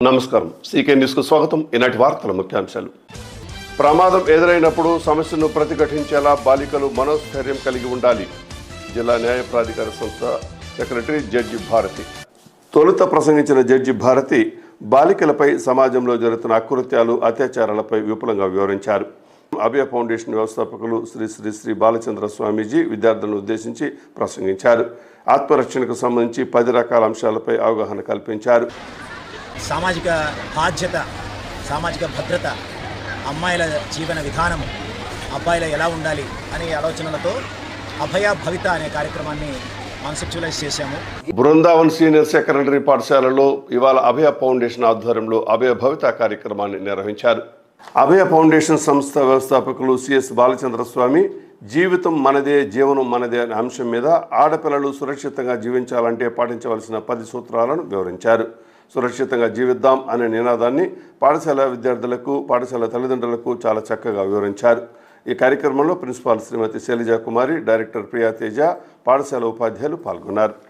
నమస్కారం. సీకే న్యూస్కు స్వాగతం. ఈనాటి వార్తల ముఖ్యాంశాలు. ప్రమాదం ఎదురైనప్పుడు సమస్యను ప్రతిఘటించేలా బాలికలు మనోస్థైర్యం కలిగి ఉండాలి. జిల్లా న్యాయ ప్రాధికార సంస్థ సెక్రటరీ జడ్జి భారతి. తొలుత ప్రసంగించిన జడ్జి భారతి బాలికలపై సమాజంలో జరుగుతున్న అకృత్యాలు, అత్యాచారాలపై విపులంగా వివరించారు. అభయ ఫౌండేషన్ వ్యవస్థాపకులు శ్రీ శ్రీ శ్రీ బాలచంద్ర స్వామీజీ విద్యార్థులను ఉద్దేశించి ప్రసంగించారు. ఆత్మరక్షణకు సంబంధించి 10 రకాల అంశాలపై అవగాహన కల్పించారు. సామాజిక బాధ్యత, సామాజిక భద్రత, అమ్మాయిల జీవన విధానము, అబ్బాయిల ఎలా ఉండాలి అనే ఆలోచనలతో అభయ భవిత అనే కార్యక్రమాన్ని కాన్సెప్చువలైజ్ చేశాము. బృందావన్ సీనియర్ సెకండరీ పాఠశాలలో ఇవాళ అభయ ఫౌండేషన్ ఆధ్వర్యంలో అభయ భవిత కార్యక్రమాన్ని నిర్వహించారు. అభయ ఫౌండేషన్ సంస్థ వ్యవస్థాపకులు సిఎస్ బాలచంద్ర స్వామి జీవితం మనదే, జీవనం మనదే అనే అంశం మీద ఆడపిల్లలు సురక్షితంగా జీవించాలంటే పాటించవలసిన 10 సూత్రాలను వివరించారు. సురక్షితంగా జీవిద్దాం అనే నినాదాన్ని పాఠశాల విద్యార్థులకు, పాఠశాల తల్లిదండ్రులకు చాలా చక్కగా వివరించారు. ఈ కార్యక్రమంలో ప్రిన్సిపాల్ శ్రీమతి శైలజా కుమారి, డైరెక్టర్ ప్రియా తేజ, పాఠశాల ఉపాధ్యాయులు పాల్గొన్నారు.